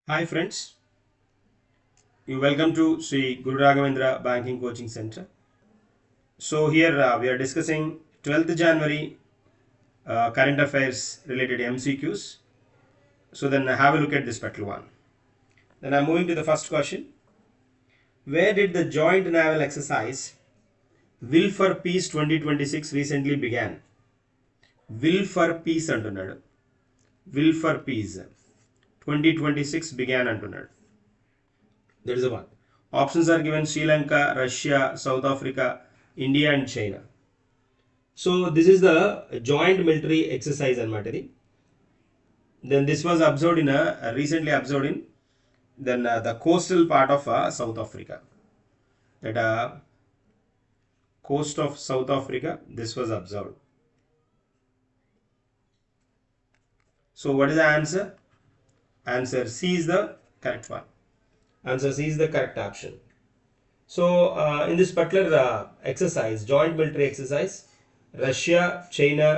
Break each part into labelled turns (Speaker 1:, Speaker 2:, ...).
Speaker 1: Hi friends, you welcome to Sri Guru Raghavendra Banking Coaching Center. So here we are discussing 12th January current affairs related MCQs. So then have a look at this particular one. Then I'm moving to the first question. Where did the joint naval exercise Will for Peace 2026 recently began? Will for Peace అంటున్నాడు. Will for Peace 2026 began అంటున్నాడు. That is the one. Options are given: Sri Lanka, Russia, South Africa, India and China. So this is the joint military exercise anamata idi. Then this was observed in recently observed in the coastal part of South Africa. That coast of South Africa, this was observed. So what is the answer? Answer C is the correct one. Answer C is the correct option. So in this particular exercise, joint military exercise, Russia, China,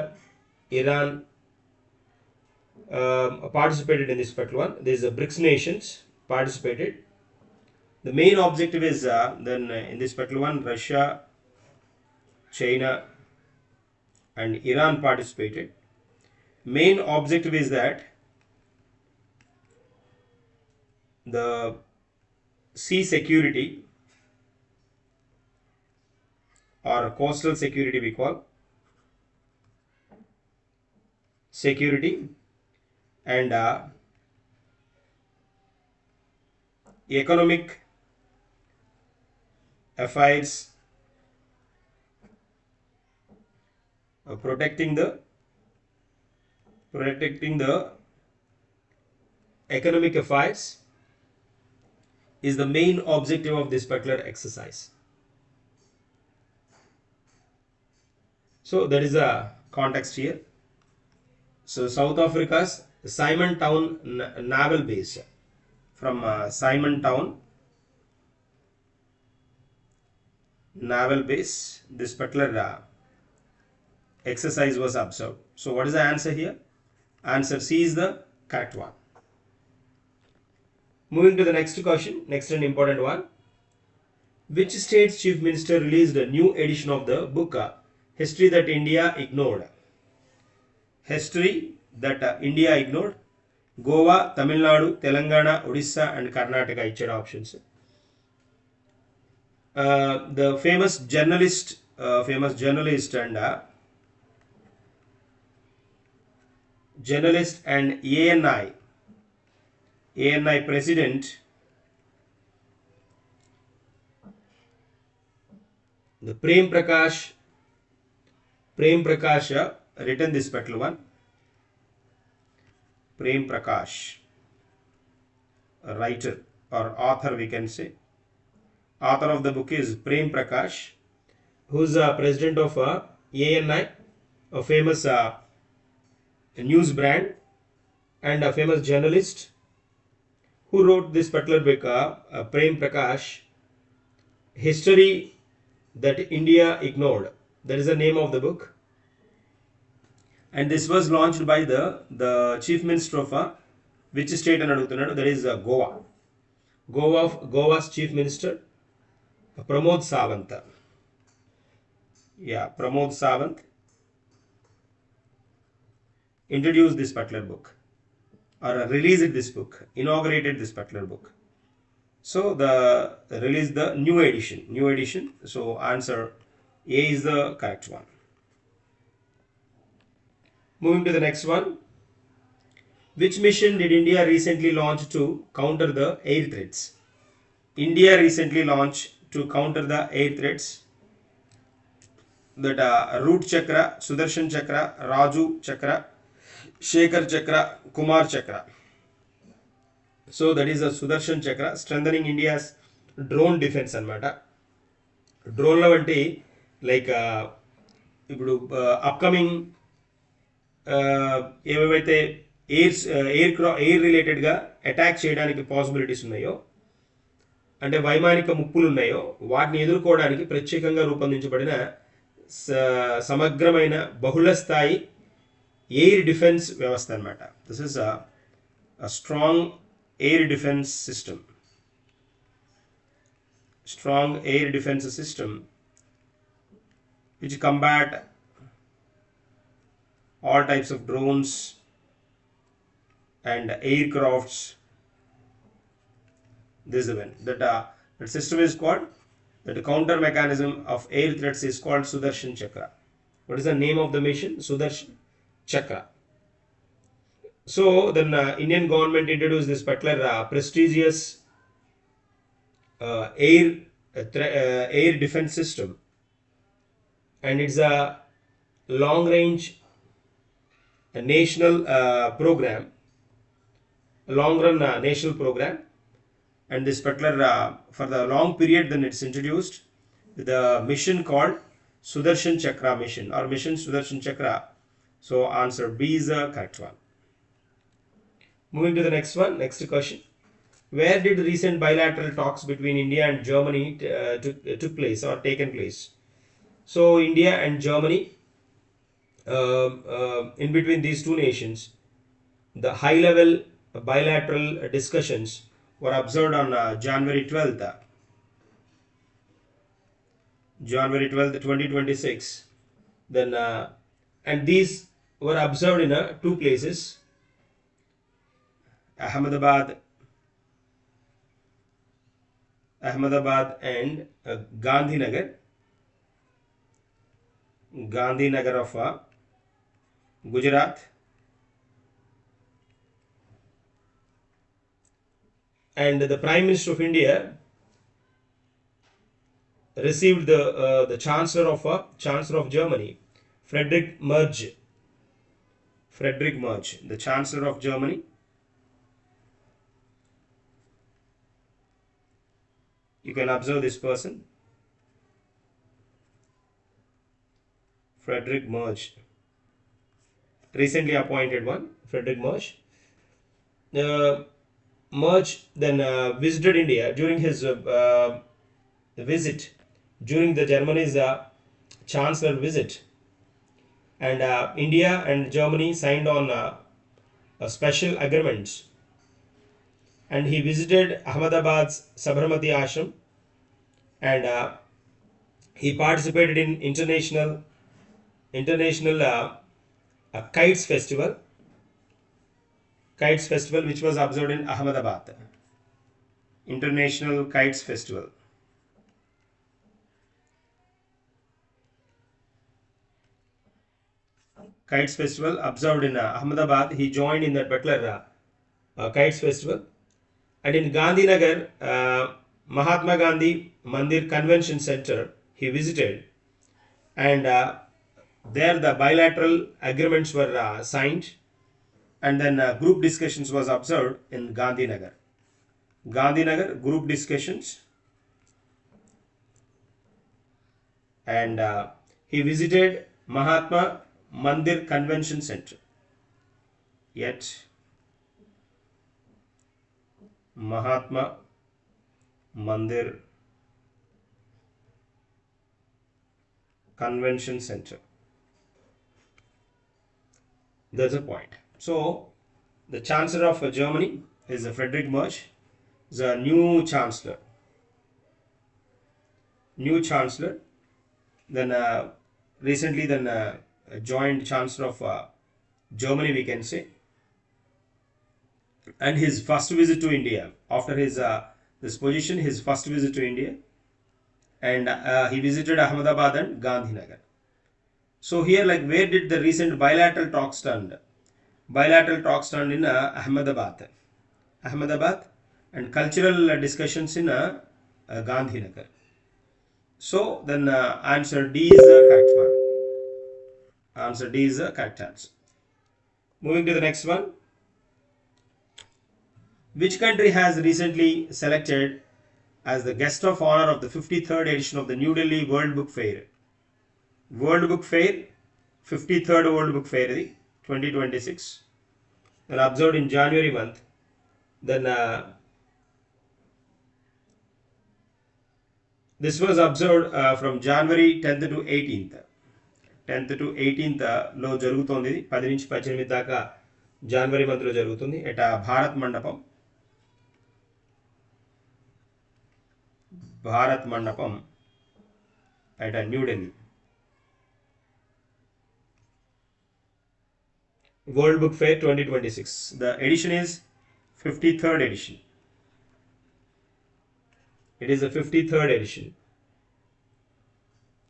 Speaker 1: Iran participated in this particular one. There is a BRICS nations participated. The main objective is in this particular one, Russia, China and Iran participated. Main objective is that the sea security or coastal security, we call security, and economic affairs, protecting the economic affairs is the main objective of this particular exercise. So that is the context here. So South Africa's Simon Town naval base, from Simon Town naval base, this particular exercise was observed. So what is the answer here? Answer C is the correct one. Moving to the next question, next and important one. Which state's chief minister released a new edition of the book History That India Ignored? History that India ignored. Goa, Tamil Nadu, Telangana, Odisha and Karnataka ichchada options. The famous journalist and ANI president, the Prem Prakash written this particular one. Prem Prakash, a writer or author, we can say. Author of the book is Prem Prakash, who is president of ANI, a famous news brand and a famous journalist, who wrote this particular book, Prem Prakash, History That India Ignored. That is the name of the book. And this was launched by the chief minister of which state and adugutunnadu, that is Goa. Goa's chief minister Pramod Sawant. Yeah, Pramod Sawant introduced this particular book, or released this book, inaugurated this particular book. So the release the new edition. So answer A is the correct one. Moving to the next one. Which mission did India recently launch to counter the air threats? India recently launched to counter the air threats. That Root Chakra, Sudarshan Chakra, Raju Chakra, Shekhar Chakra, Kumar Chakra. So that is a Sudarshan Chakra, strengthening India's drone defense anamata. Drone lo ante like ఇప్పుడు upcoming ఏవేవైతే air రిలేటెడ్గా attack చేయడానికి possibilities ఉన్నాయో, అంటే వైమానిక ముప్పులు ఉన్నాయో, వాటిని ఎదుర్కోవడానికి ప్రత్యేకంగా రూపొందించబడిన సమగ్రమైన బహుళస్థాయి ఎయిర్ డిఫెన్స్ వ్యవస్థ అన్నమాట. This is a strong air defense system. Strong air defense system which combat all types of drones and aircrafts. This event that system is called, that counter mechanism of air threats is called Sudarshan Chakra. What is the name of the mission? Sudarshan Chakra. So then Indian government introduced this particular prestigious air defense system, and it's a long range national program, long run national program, and this particular for the long period then it's introduced the mission called Sudarshan Chakra mission or mission Sudarshan Chakra. So answer B is the correct one. Moving to the next one, next question. Where did recent bilateral talks between India and Germany took place or taken place? So India and Germany, in between these two nations, the high level bilateral discussions were observed on January 12th, 2026. Then and these were observed in two places, Ahmedabad and Gandhinagar of Gujarat, and the Prime Minister of India received the Chancellor of Germany, Friedrich Merz, the Chancellor of Germany. You can observe this person, Friedrich Merz, recently appointed one, Friedrich Merz. Merz then visited India during his visit, during the Germany's Chancellor visit, and India and Germany signed on special agreements. And he visited Ahmedabad's Sabarmati Ashram, and he participated in international kites festival, which was observed in Ahmedabad. International Kites Festival. Kites Festival observed in Ahmedabad. He joined in that particular Kites Festival. And in Gandhinagar, Mahatma Gandhi Mandir Convention Center, he visited, and there the bilateral agreements were signed, and then group discussions was observed in Gandhinagar. Group discussions, and he visited Mahatma Mandir Convention Center. Yet Mahatma Mandir Convention Center. That's a point. So the Chancellor of Germany is Friedrich Merz, the new Chancellor. Then recently joined Chancellor of Germany, we can say. And his first visit to India after his this position, his first visit to India, and he visited Ahmedabad and Gandhinagar. So here, like, where did the recent bilateral talks stand? Bilateral talks stand in Ahmedabad, and cultural discussions in Gandhinagar. So then answer D is the correct one. Answer D is the correct answer. Moving to the next one. Which country has recently selected as the guest of honor of the 53rd edition of the New Delhi World Book Fair? 53rd World Book Fair 2026. Then observed in January month. Then this was observed from January 10th to 18th. 10th to 18th లో జరుగుతోంది. 10 నుంచి 18 దాకా జనవరి మంత్లో జరుగుతుంది. At Bharat మండపం. Bharat Mandapam at New Delhi. World Book Fair 2026. The edition is 53rd edition. It is the 53rd edition.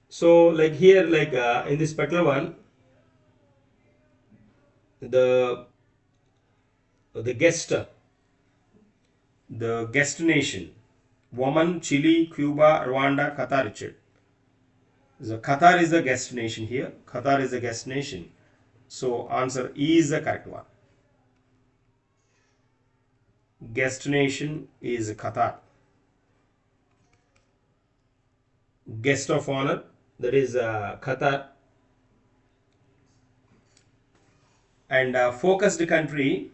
Speaker 1: So like here, like in this particular one, the guest nation, Oman, Chile, Cuba, Rwanda, Qatar, Richard. So Qatar is the guest nation here. Qatar is the guest nation. So answer E is the correct one. Guest nation is Qatar. Guest of honor, that is Qatar. And focused country,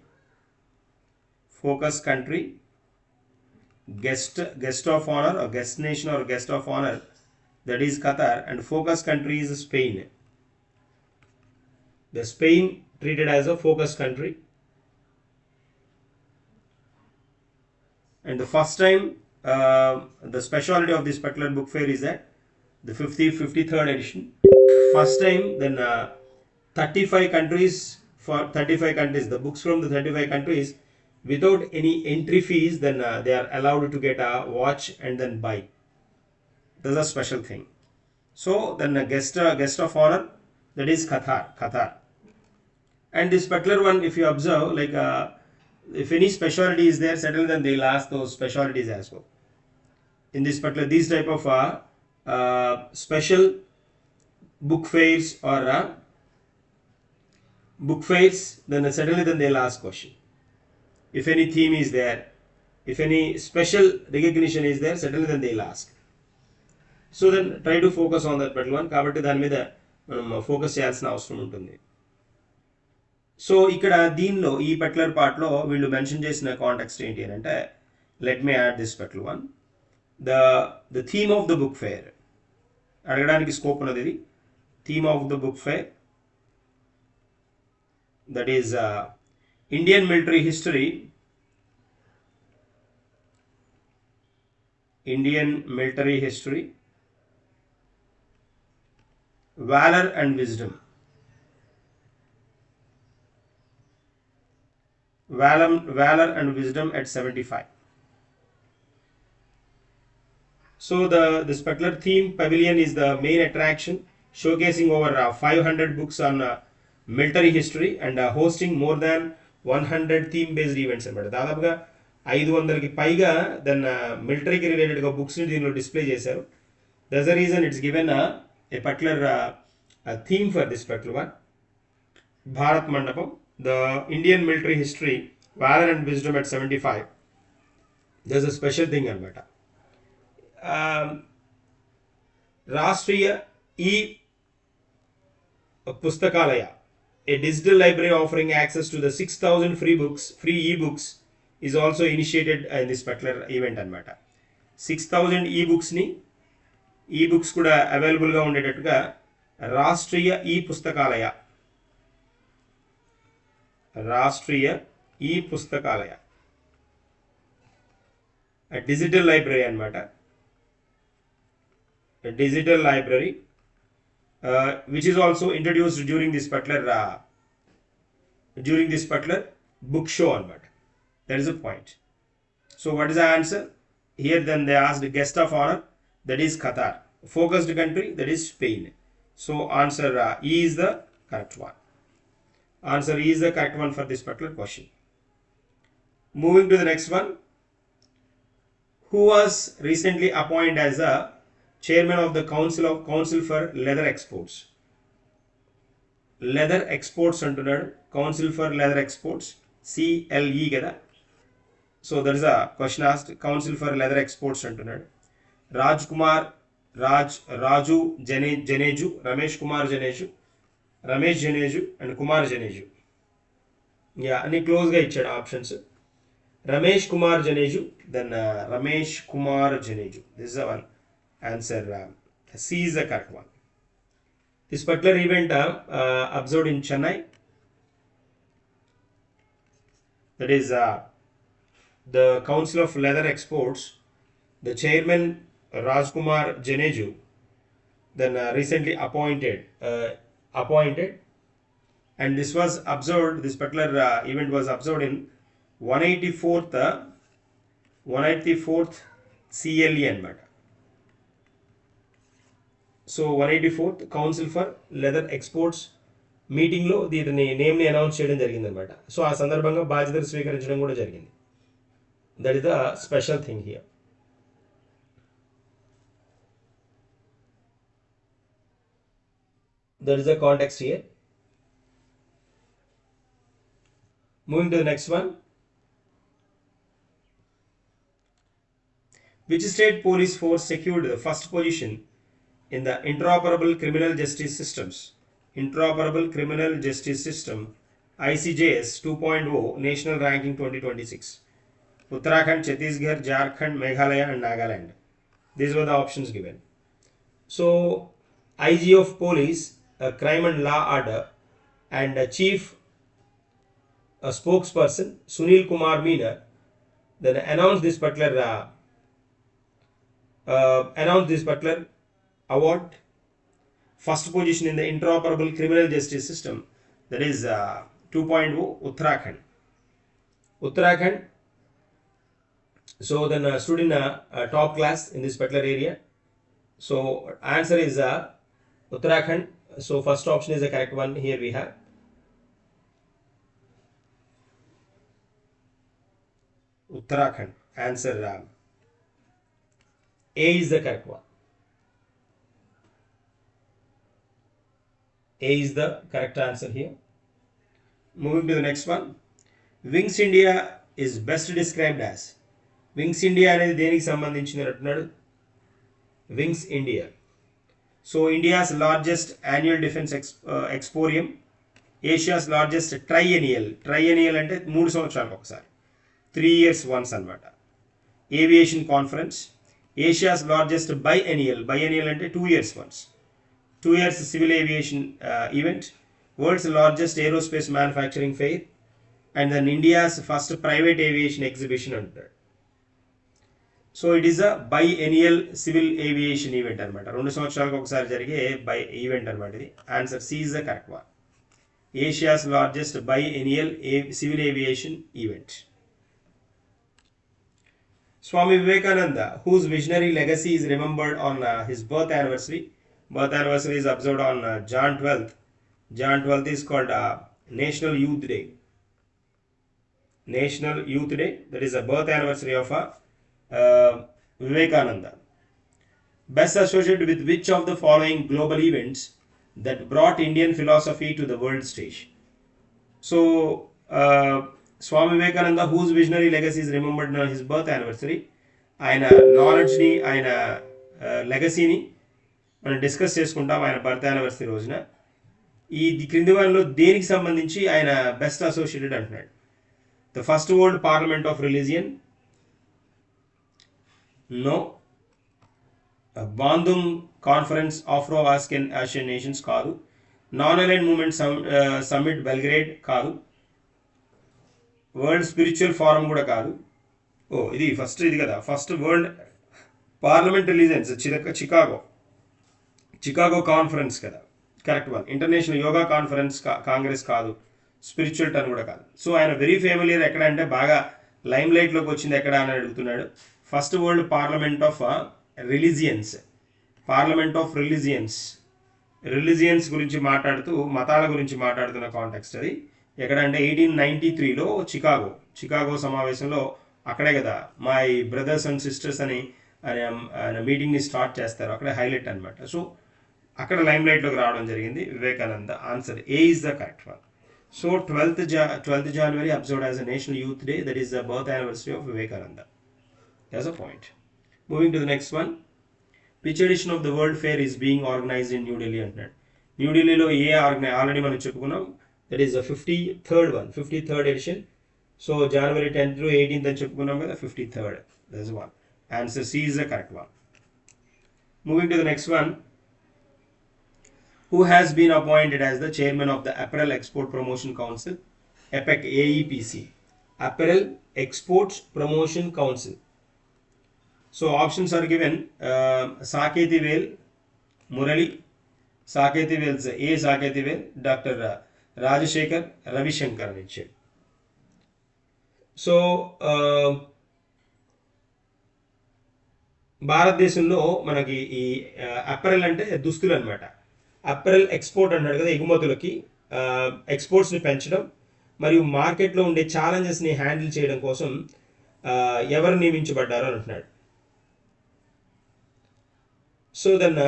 Speaker 1: guest of honor or guest nation or guest of honor, that is Qatar, and focus country is Spain. The Spain treated as a focus country. And the first time, the specialty of this particular book fair is that the 53rd edition. First time, then 35 countries, for 35 countries, the books from the 35 countries without any entry fees, then they are allowed to get a watch and then buy. That's a special thing. So then a guest of honor, that is Qatar. And this particular one, if you observe, like if any specialty is there, certainly then they'll ask those specialties as well. In this particular, these type of special book fairs or book fairs, then certainly then they'll ask question. If any theme is there, if any special recognition is there, certainly then they'll ask. So then try to focus on that particular one. Kabatti dani meeda focus cheyalsina avasaram untundi. So ఇక్కడ దీనిలో ఈ particular పార్ట్లో వీళ్ళు mention చేసిన context ఏంటి అని అంటే, let me add this particular one, the theme of the book fair అడగడానికి స్కోప్ ఉన్నది. ఇది theme of the book fair, that is Indian military history, valor and wisdom. Valor and wisdom at 75. So this particular theme pavilion is the main attraction, showcasing over 500 books on military history and hosting more than 100 theme based events అన్నమాట. దాదాపుగా 500కి పైగా then మిలిటరీకి రిలేటెడ్గా బుక్స్ని దీనిలో display చేశారు. That's the reason it's given a particular theme for this particular one. Bharat Mandapam, the Indian military history, valor and wisdom at 75. There's a special thing anamata. Rashtriya Pustakalaya, a digital library offering access to the 6,000 free e-books is also initiated in this particular event anamata. 6,000 e-books కూడా అవైలబుల్గా ఉండేటట్టుగా Rashtriya పుస్తకాలయ digital library అన్నమాట. Digital library which is also introduced during this particular book show అన్నమాట. That is a point. So what is the answer? Here then they asked guest of honor, that is Qatar. Focused country, that is Spain. So answer E is the correct one. Answer E is the correct one for this particular question. Moving to the next one. Who was recently appointed as a chairman of the Council for Leather Exports? Leather Exports అంటున్నాడు. Council for Leather Exports, CLE కదా. So there is a question asked, Council for Leather Exports అంటున్నాడు. Raju Janeju, Ramesh Janeju and Kumar Janeju. Yeah, and close ga ichchadu options. Ramesh Kumar Janeju, then Ramesh Kumar Janeju. This is the one. Answer C is the correct one. This particular event observed in Chennai. That is the Council of Leather Exports. The chairman Rajkumar Janeju, then recently appointed, and this was observed, this particular event was observed in 184th CLE అనమాట. So 184th council for leather exports మీటింగ్లో దీని నేమ్ని announce చేయడం జరిగిందనమాట. So ఆ సందర్భంగా బాధ్యతలు స్వీకరించడం కూడా జరిగింది. That is the special thing here. That is the context here. Moving to the next one. Which state police force secured the first position in the interoperable criminal justice systems? Interoperable criminal justice system ICJS 2.0 national ranking 2026. Uttarakhand, Chhattisgarh, Jharkhand, Meghalaya and Nagaland. These were the options given. So IG of police, crime and law order, and chief spokesperson Sunil Kumar Meena then announced this particular award, first position in the interoperable criminal justice system, that is 2.0 Uttarakhand. So then stood in a top class in this particular area. So answer is Uttarakhand. So first option is the correct one. Here we have Uttarakhand. Answer A is the correct one. A is the correct answer here. Moving to the next one. Wings India is best described as. Wings India అనేది దేనికి సంబంధించింది అంటున్నాడు. Wings India. So India's largest annual defense exporium, Asia's largest triennial అంటే 3 సంవత్సరాలకు ఒకసారి, 3 years once అన్నమాట. Aviation conference, Asia's largest biennial అంటే 2 years once, 2 years civil aviation event, world's largest aerospace manufacturing fair, and then India's first private aviation exhibition అంటాడు. So it is a biennial civil aviation event అనమాట. 2 సంవత్సరాలకు ఒకసారి జరిగే event అనమాట ఇది. Answer C is the correct one. Asia's largest biennial civil aviation event. Swami Vivekananda, whose visionary legacy is remembered on his birth anniversary. Birth anniversary is observed on Jan 12th. Jan 12th is called National Youth Day. National Youth Day. That is the birth anniversary of Vivekananda. Best associated with which of the following global events that brought Indian philosophy to the world stage? So Swami Vivekananda, whose visionary legacy is remembered on his birth anniversary, ఆయన నాలెడ్జ్ని, ఆయన లెగసీని మనం discuss చేసుకుంటాం ఆయన birth anniversary రోజున. ఈ క్రింది వారిలో దేనికి సంబంధించి ఆయన బెస్ట్ అసోసియేటెడ్ అంటున్నాడు. The first world parliament of religion, no. Bandung conference Afro Asian nations కాదు. Non aligned movement summit Belgrade కాదు. వరల్డ్ స్పిరిచువల్ ఫోరం కూడా కాదు. ఇది ఫస్ట్, ఇది కదా first world parliament religions Chicago conference కదా, correct one. International yoga congress కాదు. Spiritual turn కూడా కాదు. సో ఆయన వెరీ ఫేమిలియర్ ఎక్కడ అంటే బాగా లైమ్ లైట్లోకి వచ్చింది ఎక్కడ అని అడుగుతున్నాడు. First world parliament of religions, parliament of religions గురించి మాట్లాడుతూ, మతాల గురించి మాట్లాడుతున్న కాంటెక్స్ట్ అది. ఎక్కడ అంటే 1893లో చికాగో సమావేశంలో, అక్కడే కదా మై బ్రదర్స్ అండ్ సిస్టర్స్ అని ఆయన మీటింగ్ని స్టార్ట్ చేస్తారు. అక్కడే హైలైట్ అనమాట. సో అక్కడ లైమ్ లైట్లోకి రావడం జరిగింది Vivekananda. Answer A is the correct one. So 12th January observed as a National Youth Day. That is the birth anniversary of Vivekananda. That's a point. Moving to the next one. Which edition of the World Fair is being organized in New Delhi అంటున్నాడు. న్యూఢిల్లీలో already మనం చెప్పుకున్నాం. That is the 53rd edition. So January 10th to 18th అని చెప్పుకున్నాం కదా, 53rd. That's one. Answer C is the correct one. Moving to the next one. Who has been appointed as the chairman of the Apparel Export Promotion Council, AEPC? Apparel Exports Promotion Council. So options are given. Saketi Vel, Murali, Saketi Wel's A. Saketi Vel, Dr. Rajashekar, Ravi Shankar అని ఇచ్చాడు. So భారతదేశంలో మనకి ఈ అప్పరెల్ అంటే దుస్తులు అనమాట. అప్పరెల్ export అన్నాడు కదా, ఎగుమతులకి ఎక్స్పోర్ట్స్ని పెంచడం మరియు మార్కెట్లో ఉండే ఛాలెంజెస్ని హ్యాండిల్ చేయడం కోసం ఎవరు నియమించబడ్డారు అని అంటున్నాడు. సో దెన్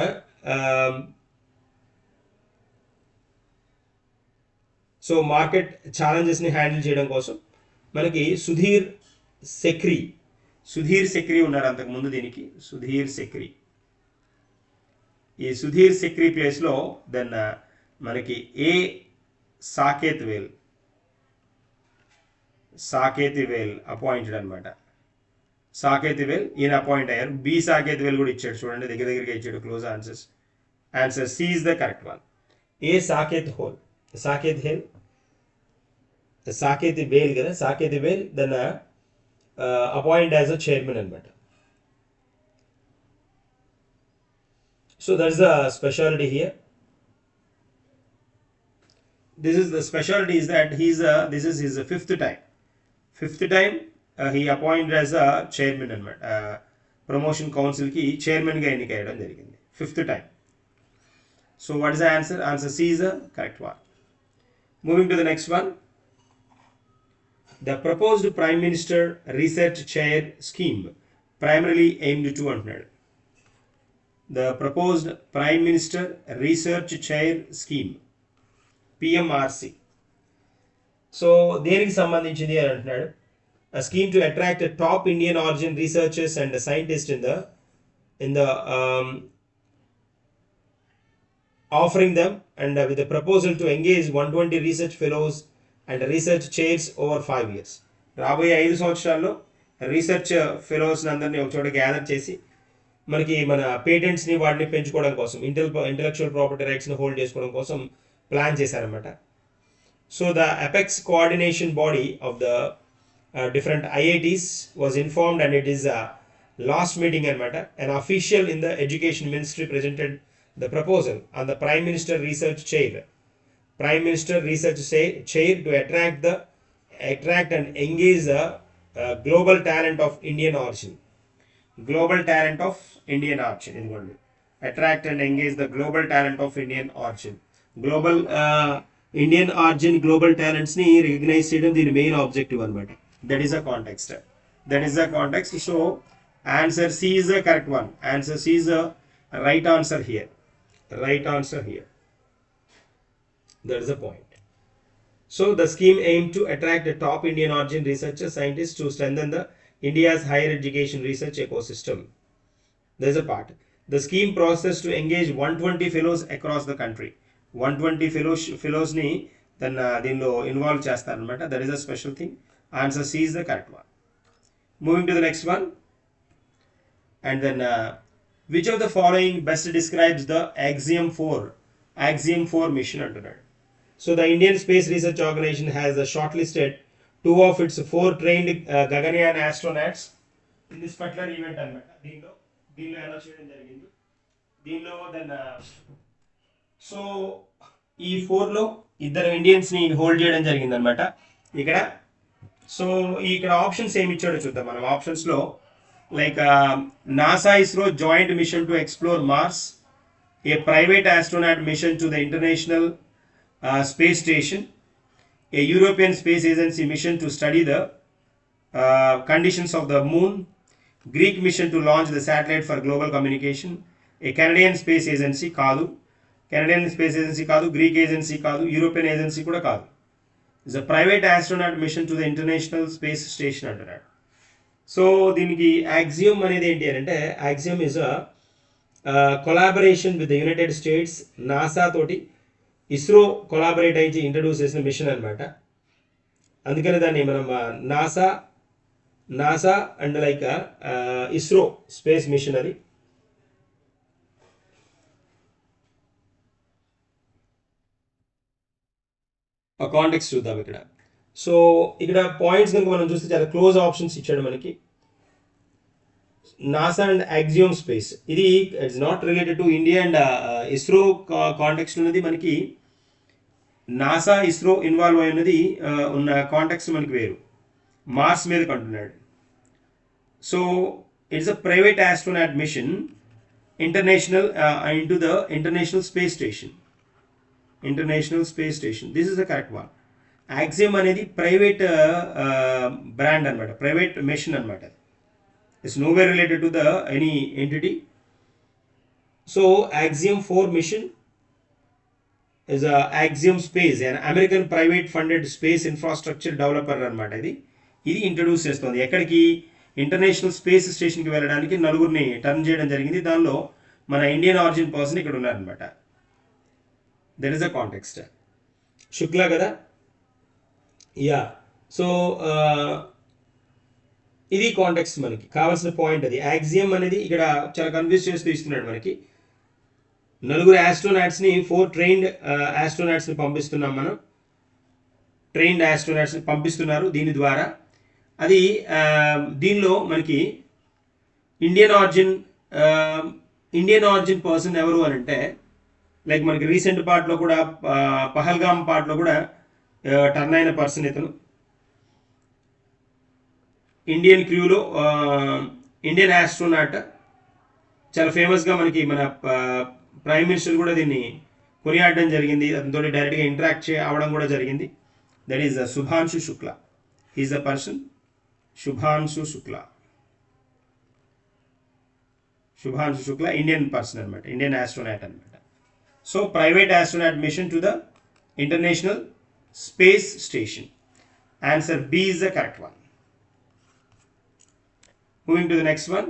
Speaker 1: సో మార్కెట్ ఛాలెంజెస్ని హ్యాండిల్ చేయడం కోసం మనకి సుధీర్ సెక్రీ ఉన్నారు అంతకుముందు దీనికి. ఈ సుధీర్ సెక్రీ ప్లేస్లో దెన్ మనకి ఏ సాకేత్ వేల్ అపాయింటెడ్ అనమాట. సాకేత్ వేల్ ఈయన అపాయింట్ అయ్యారు. బి సాకేత్ వేల్ కూడా ఇచ్చాడు, చూడండి దగ్గరగా ఇచ్చాడు. Close answer C is the correct one. A Saket వేల్ కదా, సాకేత్ వేల్ then appoint as a chairman అనమాట. So that is the speciality here. This is the specialty is that this is his fifth time he appointed as a chairman అనమాట. Promotion కౌన్సిల్కి చైర్మన్గా ఎన్నికయ్యడం జరిగింది 5th time. So what is the answer? Answer C is the correct one. Moving to the next one. The proposed Prime Minister Research Chair scheme primarily aimed to అంటున్నాడు. The proposed Prime Minister Research Chair scheme PMRC. So దేనికి సంబంధించింది అని అంటున్నాడు. A scheme to attract a top Indian origin researchers and scientists in the offering them and with the proposal to engage 120 research fellows and research chairs over 5 years. రాబోయే 5 సంవత్సరాల్లో research ఫెలోస్ని అందరినీ ఒక చోట gather చేసి మనకి మన పేటెంట్స్ని వాటిని పెంచుకోవడం కోసం, ఇంటెలెక్చువల్ ప్రాపర్టీ రైట్స్ని హోల్డ్ చేసుకోవడం కోసం ప్లాన్ చేశారన్నమాట. So the apex coordination body of the different IITs was informed and it is a last meeting అనమాట. An official in the education ministry presented the proposal on the Prime Minister Research Chair to attract and engage the global talent of Indian origin. ఇదిగోండి, attract and engage the global talent of Indian origin. Global Indian origin global talents ని recognise చేయడం దీని main objective అనమాట. That is the context. So answer C is the correct one. Answer C is the right answer here. That is the point. So the scheme aimed to attract the top Indian origin researchers, scientists to strengthen the India's higher education research ecosystem. There is a part. The scheme process to engage 120 fellows across the country. 120 fellows ni then దీనిలో involve చేస్తారనమాట. That is a special thing. Answer C is the correct one. Moving to the next one. And then which of the following best describes the Axiom 4 mission antunnadu. So the Indian Space Research Organization has shortlisted 2 of its 4 trained Gaganyaan astronauts in this particular event anamata. దీనిలో ఎలా చేయడం జరిగింది. దీనిలో then so ఈ 4లో ఇద్దరు ఇండియన్స్ని hold చేయడం జరిగింది అనమాట ఇక్కడ. సో ఇక్కడ ఆప్షన్స్ ఏమి ఇచ్చాడో చూద్దాం మనం. ఆప్షన్స్లో like NASA ISRO joint mission to explore Mars, a private astronaut mission to the international space Station, a European Space Agency mission to study the conditions of the moon, Greek mission to launch the satellite for global communication, a Canadian Space Agency కాదు, Greek agency కాదు, European agency కూడా కాదు. Is a private astronaut mission to the international space Station అంటున్నాడు. So దీనికి Axiom అనేది ఏంటి అని అంటే, axiom is a collaboration with the United states, NASA తోటి ఇస్రో కొలాబరేట్ అయ్యి ఇంట్రడ్యూస్ చేసిన మిషన్ అనమాట. అందుకని దాన్ని మనం NASA and like ISRO space machine అది. కాంటెక్స్ట్ చూద్దాం ఇక్కడ. సో ఇక్కడ పాయింట్స్ కనుక మనం చూస్తే చాలా క్లోజ్ ఆప్షన్స్ ఇచ్చాడు మనకి. NASA and Axiom Space. ఇది it's not related to India and ISRO context ఉన్నది మనకి. నాసా ఇస్రో ఇన్వాల్వ్ అయినది ఉన్న కాంటెక్స్ట్ మనకి వేరు. మార్స్ మీద కంటున్నాడు. So it's a private astronaut mission international into the international space station. International space station, this is the correct one. Axiom అనేది private brand అనమాట, ప్రైవేట్ మెషిన్ అనమాట. It's nowhere related to the any entity. So Axiom 4 mission is a Axiom Space, an American private funded space infrastructure developer అనమాట. ఇది introduce చేస్తుంది ఎక్కడికి, international space స్టేషన్కి వెళ్ళడానికి నలుగురిని టర్న్ చేయడం జరిగింది. దానిలో మన ఇండియన్ ఆరిజిన్ పర్సన్ ఇక్కడ ఉన్నారనమాట. That is the context. Shukla కదా, యా. సో ఇది కాంటెక్స్ట్ మనకి కావాల్సిన పాయింట్. అది యాక్సియం అనేది ఇక్కడ చాలా కన్ఫ్యూజ్ చేస్తూ ఇస్తున్నాడు మనకి. నలుగురు ఆస్ట్రోనాట్స్ని, 4 ట్రైన్డ్ ఆస్ట్రోనాట్స్ని పంపిస్తున్నాం మనం. ట్రైన్డ్ ఆస్ట్రోనాట్స్ని పంపిస్తున్నారు దీని ద్వారా. అది దీనిలో మనకి ఇండియన్ ఆరిజిన్ పర్సన్ ఎవరు అని అంటే, లైక్ మనకి రీసెంట్ పార్ట్లో కూడా పహల్గామ్ పార్ట్లో కూడా టర్న్ అయిన పర్సన్ ఇతను. ఇండియన్ క్రూలో ఇండియన్ ఆస్ట్రోనాట్, చాలా ఫేమస్గా మనకి మన ప్రైమ్ మినిస్టర్ కూడా దీన్ని కొనియాడడం జరిగింది, అతనితో డైరెక్ట్గా ఇంటరాక్ట్ అవడం కూడా జరిగింది. That is Shubhanshu Shukla. He is the person Shubhanshu Shukla. Shubhanshu Shukla Indian person అనమాట, ఇండియన్ ఆస్ట్రోనాట్ అనమాట. So private astronaut mission to the international space Station. Answer B is the correct one. Moving to the next one.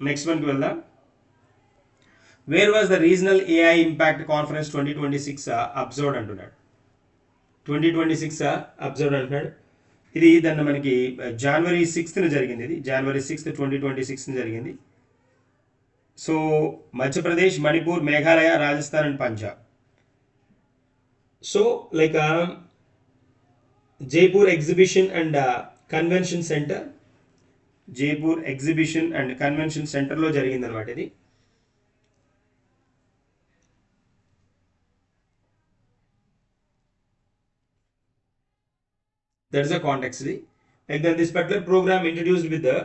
Speaker 1: Next వన్కి వెళ్దాం. Where was the regional AI impact conference 2026 observed అంటున్నాడు. 2026 observed అంటున్నాడు. ఇది దాన్ని మనకి January 6th జరిగింది. ఇది January 6th 2026 జరిగింది. So Madhya Pradesh, Manipur, Meghalaya, Rajasthan and Punjab. So like Jaipur exhibition and convention centre, Jaipur exhibition and convention సెంటర్లో జరిగింది అనమాట ఇది. That is the context. Like that, this particular program introduced with the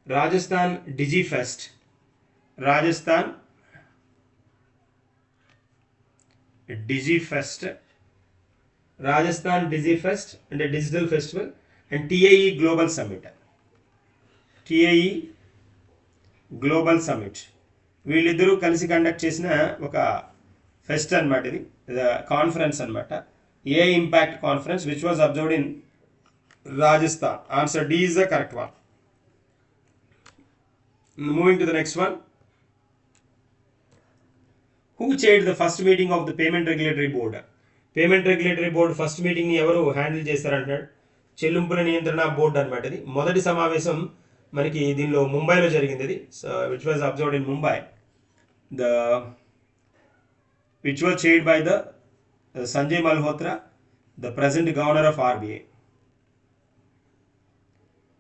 Speaker 1: Rajasthan DigiFest. Rajasthan DigiFest. Rajasthan DigiFest and a digital festival and TAE Global Summit. TAE Global Summit. వీళ్ళిద్దరూ కలిసి conduct చేసిన ఒక pest అనమాట. ఇది conference అనమాట, AI impact conference, which was observed in Rajasthan. Answer D is the correct one. Moving to the next one. Who chaired the first meeting of the Payment Regulatory Board? Payment Regulatory Board first meeting ni evaru handle చేస్తారంటున్నాడు. చెల్లింపుల నియంత్రణ board అనమాట. ఇది మొదటి సమావేశం మనకి దీనిలో ముంబైలో జరిగింది. ఇది which was observed in Mumbai. Which was chaired by the Sanjay Malhotra, the present governor of RBI.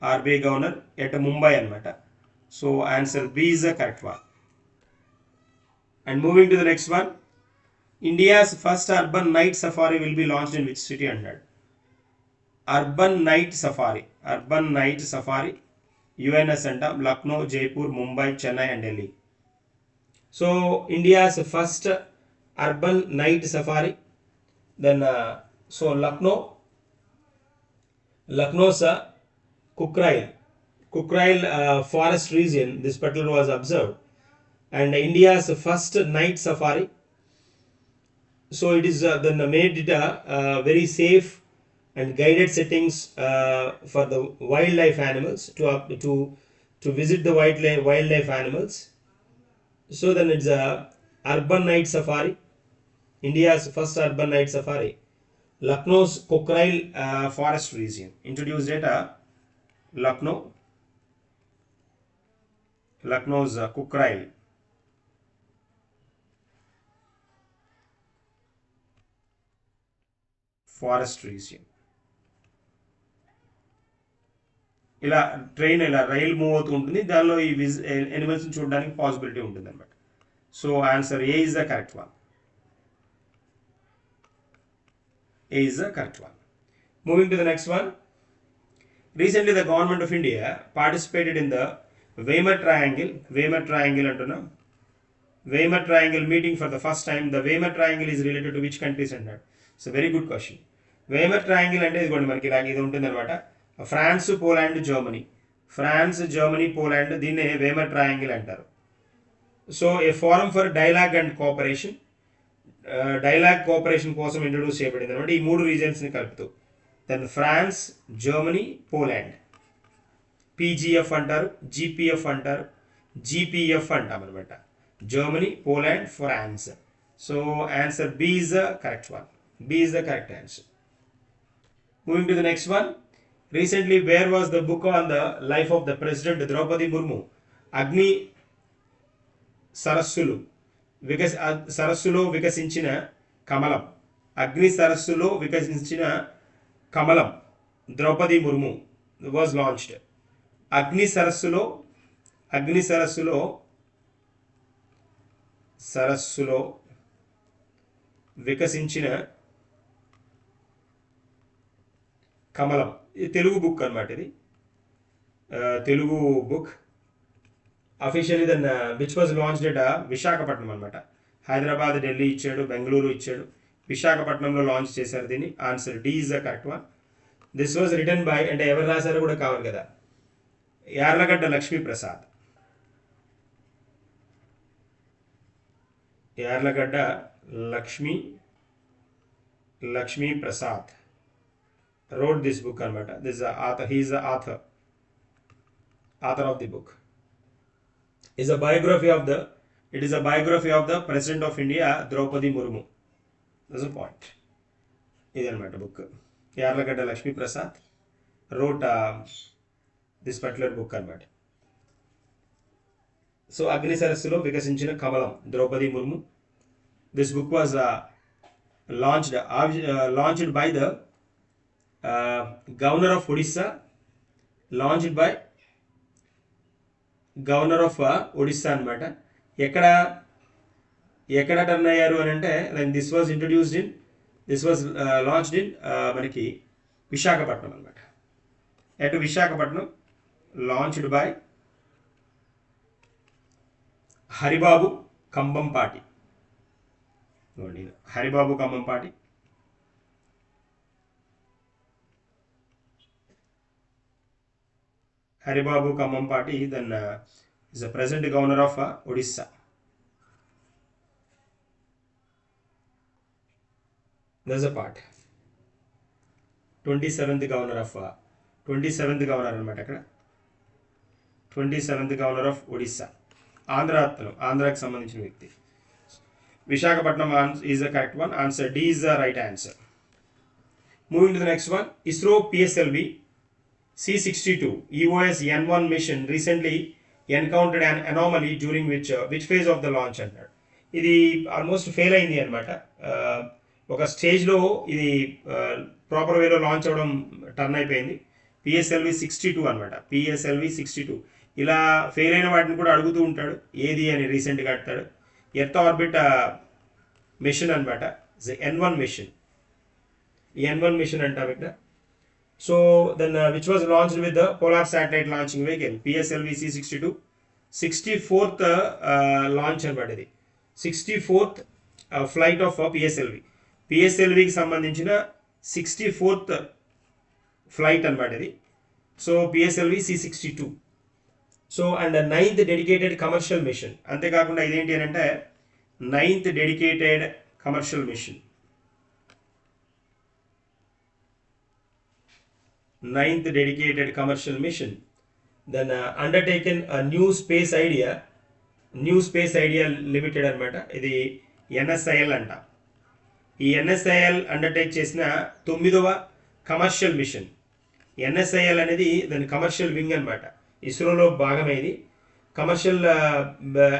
Speaker 1: RBI governor at Mumbai anamata. So answer B is the correct one. And moving to the next one. India's first urban night safari will be launched in which city anad? Urban night safari. Urban night safari. UNS anta Lucknow, Jaipur, Mumbai, Chennai and Delhi. So India's first urban night safari. Then so Lucknow's Kukrail forest region, this particular was observed, and India's first night safari. So it is then made it very safe and guided settings for the wildlife animals to visit the wildlife animals. So then it's a urban night safari, India's first urban night safari. Lucknow's Kukrail forest region, introduced at Lucknow's Kukrail forest region. ఇలా train ఇలా రైలు move అవుతూ ఉంటుంది, దానిలో ఈ ఎనిమల్స్ని చూడడానికి possibility ఉంటుంది అనమాట. So answer A is the correct one. A is the correct one. Moving to the next one. Recently, the government of India participated in the Weimar Triangle antunna. Weimar Triangle meeting for the first time. The Weimar Triangle is related to which countries and that? It's a very good question. Weimar Triangle ante idigondi manaki ilage idi untundi anamata. France, Poland, Germany. France, Germany, Poland దీన్నే Weimar Triangle అంటారు. So a forum for dialogue and cooperation. Dialogue cooperation కోసం introduce చేయబడింది అనమాట ఈ మూడు రీజన్స్ని కలుపుతూ. Then France, Germany, Poland. PGF అంటారు, జీపీఎఫ్ అంటారు, జీపీఎఫ్ అంటాం అనమాట. Germany, Poland, France. So answer B is the correct one. B is the correct answer. Moving to the next one. Recently where was the book on the life of the president Draupadi Murmu అగ్ని సరస్సులు సరస్సులో వికసించిన కమలం. అగ్ని సరస్సులో వికసించిన కమలం Droupadi Murmu was launched. అగ్ని సరస్సులో వికసించిన కమలం. ఇది తెలుగు బుక్ అనమాట. ఇది Telugu book. Officially then which was launched at Visakhapatnam అనమాట. హైదరాబాద్, ఢిల్లీ ఇచ్చాడు, బెంగళూరు ఇచ్చాడు, విశాఖపట్నంలో లాంచ్ చేశారు దీన్ని. Answer D is the correct one. This was written by, అంటే ఎవరు రాశారో కూడా కావాలి కదా, Yarlagadda Lakshmi Prasad. Yarlagadda Lakshmi Prasad wrote this book అనమాట. This is the author. He is the author of the book. It is a biography of the President of India, Draupadi Murmu. That's the point. This is the book. Yarlagadda Lakshmi Prasad wrote this particular book అనమాట. So అగ్ని సరస్సులో వికసించిన కమలం Droupadi Murmu. This book was launched by the governor of Odisha. Governor of Odisha అనమాట. ఎక్కడ turn అయ్యారు అని అంటే, like this was launched in మనకి విశాఖపట్నం అనమాట. At Visakhapatnam, launched by Haribabu Kambhampati. Haribabu Kambhampati. Haribabu Kamampati then is the present governor of Odisha. There's a part. 27th governor అనమాట అక్కడ. 27th governor of Odisha. ఆంధ్రాకి సంబంధించిన వ్యక్తి. Visakhapatnam is the correct one. Answer D is the right answer. Moving to the next one. ISRO PSLV C62 EOS N1 mission recently encountered an anomaly during which phase of the launch అన్నాడు. ఇది almost fail అయింది అనమాట. ఒక స్టేజ్లో ఇది proper వేలో launch అవ్వడం turn అయిపోయింది. PSLV 62 అనమాట. PSLV 62 ఇలా ఫెయిల్ అయిన వాటిని కూడా అడుగుతూ ఉంటాడు ఏది అని. రీసెంట్గా అడతాడు. ఎర్త్ ఆర్బిట్ మిషన్ అనమాట. N1 machine. ఈ N1 మిషన్ అంటాం ఇక్కడ. So then which was launched with the Polar Satellite Launching Vehicle PSLV C62 64th launch అనమాట. ఇది 64th flight of PSLV కి సంబంధించిన 64th ఫ్లైట్ అనమాట ఇది. So PSLV C62. So and 9th dedicated commercial mission. అంతేకాకుండా ఇదేంటి అని అంటే 9th dedicated commercial mission. 9th dedicated commercial mission. Then undertaken a new space idea limited అనమాట. ఇది NSIL అంట. ఈ NSIL అండర్టేక్ చేసిన 9వ కమర్షియల్ మిషన్. NSIL అనేది దాని కమర్షియల్ వింగ్ అనమాట. ఇస్రోలో భాగమైంది. కమర్షియల్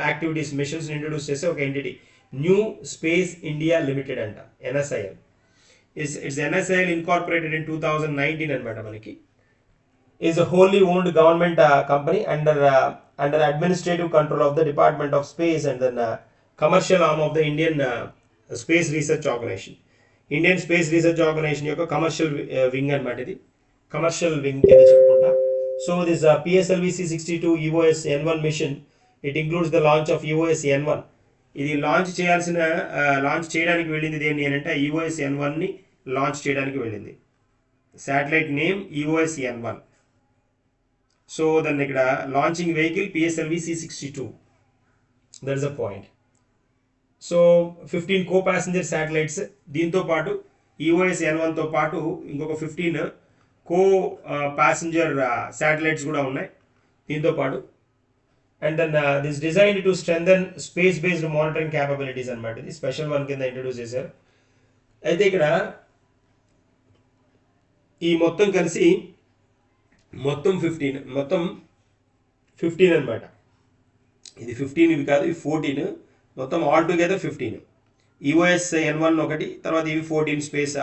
Speaker 1: యాక్టివిటీస్ మిషన్స్ ఇంట్రొడ్యూస్ చేసే ఒక entity. New space India limited అంట NSIL. It's NSIL incorporated in 2019 అనమాట మనకి. is a wholly owned government company under administrative control of the Department of Space and then commercial arm of the Indian Space Research Organization. Indian Space Research Organisation యొక్క commercial wing అనమాట ఇది, commercial wing కింద చెప్పుకుంటా. So this PSLV C62 EOS N1 mission it includes the launch of EOS N1. ఇది launch చేయడానికి వెళ్ళింది దేన్ని అని అంటే EOS N1ని లాంచ్ చేయడానికి వెళ్ళింది. Satellite name EOS N1. So దాన్ని ఇక్కడ launching vehicle PSLV C62. That is a point. So 15 co passenger satellites, దీంతో పాటు EOS N1తో పాటు ఇంకొక 15 కో ప్యాసింజర్ శాటిలైట్స్ కూడా ఉన్నాయి దీంతో పాటు. And then this design to strengthen space based monitoring capabilities అనమాట. ఇది స్పెషల్ వన్ కింద ఇంట్రడ్యూస్ చేశారు. అయితే ఇక్కడ ఈ మొత్తం కలిసి మొత్తం 15 అనమాట. ఇది 15 ఇవి కాదు, ఇవి 14, మొత్తం ఆల్ టుగెదర్ 15. EOS N1 ఒకటి, తర్వాత ఇవి 14 స్పేస్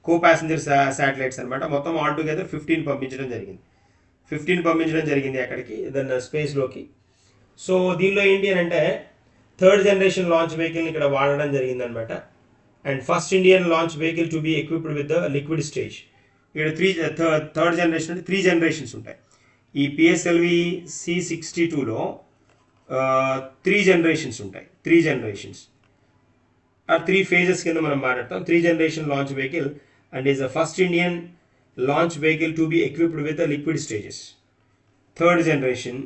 Speaker 1: కో ప్యాసింజర్ శాటిలైట్స్ అనమాట. మొత్తం ఆల్ టుగెదర్ 15 పంపించడం జరిగింది అక్కడికి దెన్ స్పేస్లోకి. సో దీనిలో ఏంటి అని అంటే థర్డ్ జనరేషన్ లాంచ్ వెహికల్ని ఇక్కడ వాడడం జరిగిందనమాట. And first Indian launch vehicle to be equipped with the liquid stage. ఇక్కడ థర్డ్ జనరేషన్ అంటే 3 జనరేషన్స్ ఉంటాయి. ఈ PSLV C62లో 3 జనరేషన్స్ ఉంటాయి. 3 జనరేషన్స్ ఆర్ 3 phases కింద మనం మాట్లాడతాం. 3 generation launch vehicle and is the first Indian launch vehicle to be equipped with the liquid stages. Third generation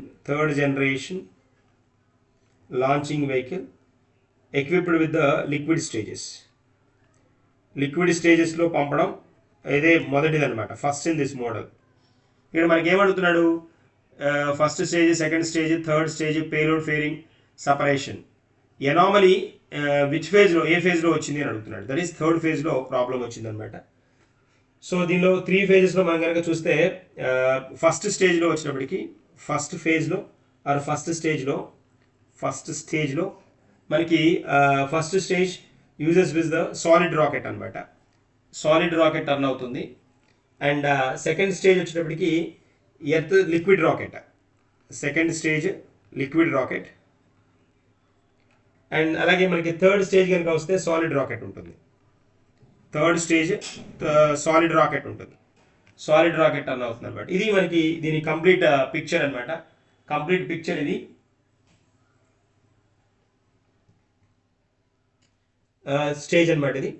Speaker 1: launching vehicle equipped with the liquid స్టేజెస్లో పంపడం ఇదే మొదటిది అనమాట, ఫస్ట్ ఇన్ దిస్ మోడల్. ఇక్కడ మనకి ఏమడుగుతున్నాడు, first stage, second stage, third stage, payload fairing, separation, anomaly which ఫేజ్లో, ఏ ఫేజ్లో వచ్చింది అని అడుగుతున్నాడు. దట్ ఈస్ థర్డ్ ఫేజ్లో ప్రాబ్లం వచ్చింది అనమాట. సో దీనిలో 3 phases మనం కనుక చూస్తే ఫస్ట్ స్టేజ్లో వచ్చినప్పటికీ ఫస్ట్ స్టేజ్లో మనకి first stage uses with the solid rocket అనమాట. సాలిడ్ రాకెట్ టర్న్ అవుతుంది. అండ్ సెకండ్ స్టేజ్ వచ్చేటప్పటికి earth liquid rocket, second stage liquid rocket. And అలాగే మనకి థర్డ్ స్టేజ్ కనుక వస్తే సాలిడ్ రాకెట్ ఉంటుంది. థర్డ్ స్టేజ్ సాలిడ్ రాకెట్ ఉంటుంది, సాలిడ్ రాకెట్ టర్న్ అవుతుంది అనమాట. ఇది మనకి దీని కంప్లీట్ పిక్చర్ అనమాట. కంప్లీట్ పిక్చర్ ఇది. స్టేజ్ అనమాట ఇది.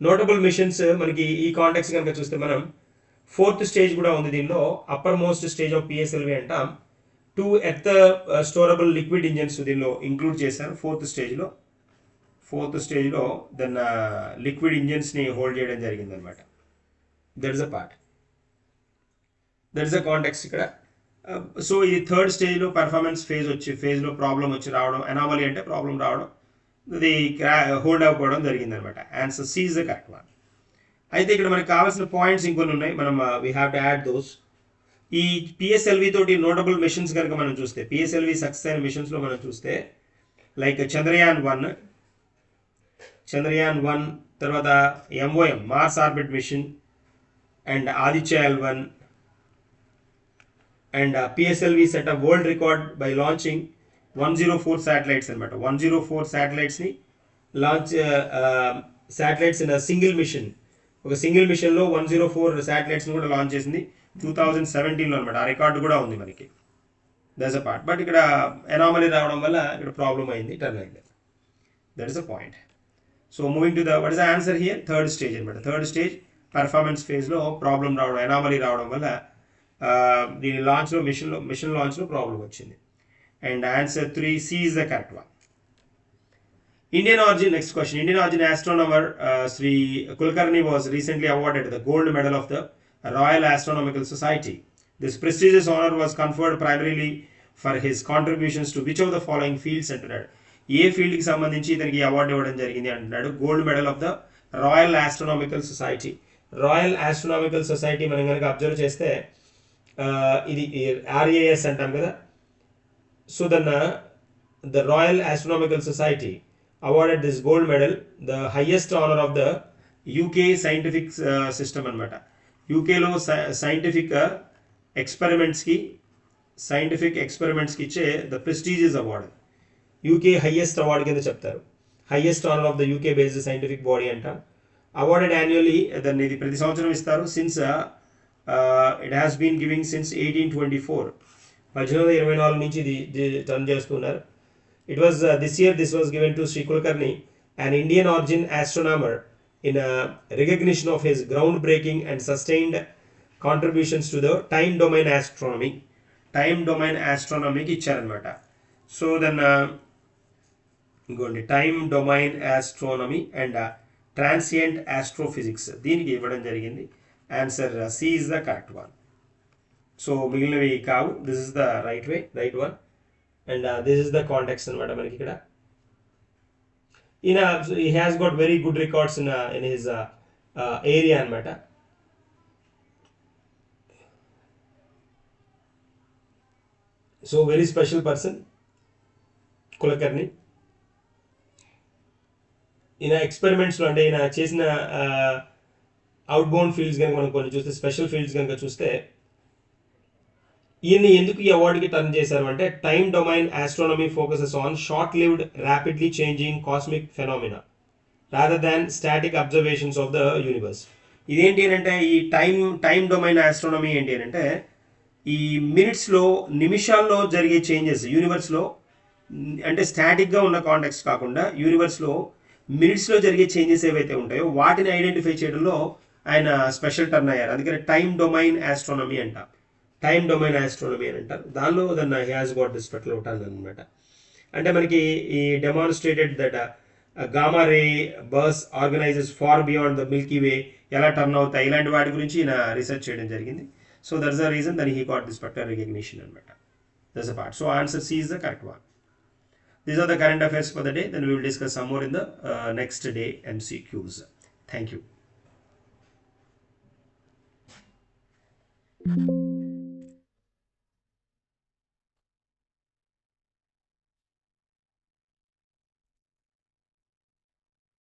Speaker 1: నోటబుల్ మిషన్స్ మనకి ఈ కాంటెక్స్ కనుక చూస్తే మనం 4th స్టేజ్ కూడా ఉంది దీనిలో. Upper most stage of PSLV అంటాం. 2 ఎర్త్ స్టోరబుల్ లిక్విడ్ ఇంజన్స్ దీనిలో ఇంక్లూడ్ చేశారు 4th స్టేజ్లో. దెన్ లిక్విడ్ ఇంజన్స్ని హోల్డ్ చేయడం జరిగింది అనమాట. That is a part, that is a context ఇక్కడ. సో ఇది థర్డ్ స్టేజ్లో పర్ఫార్మెన్స్ ఫేజ్లో ప్రాబ్లం వచ్చి రావడం, అనామలీ అంటే ప్రాబ్లం రావడం, ఇది హోల్డ్ అవ్వడం జరిగింది అనమాట. Answer C is the correct one. అయితే ఇక్కడ మనకి కావాల్సిన పాయింట్స్ ఇంకొన్ని ఉన్నాయి, మనం we have to add those. ఈ PSLV తోటి నోటబుల్ మిషన్స్ కనుక మనం చూస్తే, PSLV సక్సెస్ అయిన మిషన్స్లో మనం చూస్తే లైక్ చంద్రయాన్ 1, తర్వాత MOM Mars orbit mission, and Aditya L1, and PSLV set up world record by launching 104 satellites అనమాట. 104 శాటిలైట్స్ని లాంచ్, శాటిలైట్స్ ఇన్ సింగిల్ మిషన్, ఒక సింగిల్ మిషన్లో 104 శాటిలైట్స్ని కూడా లాంచ్ చేసింది 2017లో అనమాట. ఆ రికార్డు కూడా ఉంది మనకి. That's a part. బట్ ఇక్కడ ఎనామలీ రావడం వల్ల ఇక్కడ ప్రాబ్లం అయింది, టర్న్ అయింది. That is a point. So moving to the what is the answer here, third stage అనమాట. థర్డ్ స్టేజ్ పర్ఫార్మెన్స్ ఫేజ్లో ప్రాబ్లం రావడం, ఎనామలీ రావడం వల్ల దీని లాంచ్లో మిషన్ లాంచ్లో ప్రాబ్లం వచ్చింది. And answer 3C is the correct one. Indian origin, next question. Indian origin astronomer Sri Kulkarni was recently awarded the gold medal of the Royal Astronomical Society. This prestigious honor was conferred primarily for his contributions to which of the following fields అంటున్నాడు. ఏ ఫీల్డ్కి సంబంధించి ఇతనికి award ఇవ్వడం జరిగింది అంటున్నాడు. Gold medal of the royal astronomical society. Royal astronomical society మనం కనుక observe చేస్తే ఇది RAS అంటాం కదా. So then the Royal Astronomical Society awarded this gold medal, the highest honor of the UK scientific system అనమాట. యూకేలో సైంటిఫిక్ ఎక్స్పెరిమెంట్స్కి సైంటిఫిక్ ఎక్స్పెరిమెంట్స్కి ఇచ్చే the prestigious award, UK highest award కింద చెప్తారు. Highest honour of the UK based scientific body అంట. Awarded annually, దాన్ని ఇది ప్రతి సంవత్సరం ఇస్తారు. Since it has been giving since 1824, 1824 నుంచి ఇది రన్ చేస్తున్నారు. It was this year this was given to Sri Kulkarni, an Indian origin astronomer, in recognition of his groundbreaking and sustained contributions to the time domain astronomy. Time domain astronomy ki icharanamata. So then ఇంకోండి time domain astronomy and transient astrophysics దీనికి ఇవ్వడం జరిగింది. Answer C is the correct one. So మిగిలినవి కావు. This is the right one. And this is the context అనమాట మనకి ఇక్కడ. ఈయన he has got very good records in his area అనమాట. So very special person Kulkarni. ఈయన ఎక్స్పెరిమెంట్స్లో అంటే ఈయన చేసిన అవుట్ బౌండ్ ఫీల్డ్స్ కనుక మనం కొన్ని చూస్తే, స్పెషల్ ఫీల్డ్స్ కనుక చూస్తే, ఈయన్ని ఎందుకు ఈ అవార్డుకి టర్న్ చేశారు అంటే time domain astronomy focuses on short lived rapidly changing cosmic phenomena rather than static observations of the universe. ఇదేంటి అంటే ఈ టైమ్ డొమైన్ ఆస్ట్రోనమీ ఏంటి అంటే ఈ మినిట్స్లో, నిమిషాల్లో జరిగే చేంజెస్ యూనివర్స్లో, అంటే స్టాటిక్గా ఉన్న కాంటెక్స్ట్ కాకుండా యూనివర్స్లో మినిట్స్లో జరిగే చేంజెస్ ఏవైతే ఉంటాయో వాటిని ఐడెంటిఫై చేయడంలో ఆయన స్పెషల్ టర్న్ అయ్యారు. అందుకని టైమ్ డొమైన్ ఆస్ట్రోనమీ అంట. టైమ్ డొమైన్ ఆస్ట్రోనమీ అని అంటారు. దానిలో దన్న he has got this special turn అనమాట. అంటే మనకి ఈ demonstrated that gamma ray burst organizes far beyond the Milky Way ఎలా టర్న్ అవుతాయి, ఇలాంటి వాటి గురించి ఈయన రీసెర్చ్ చేయడం జరిగింది. So that's the reason that he got this particular recognition అనమాట. That's a part. So answer C is the correct one. These are the current affairs for the day. Then we will discuss some more in the next day MCQs. Thank you.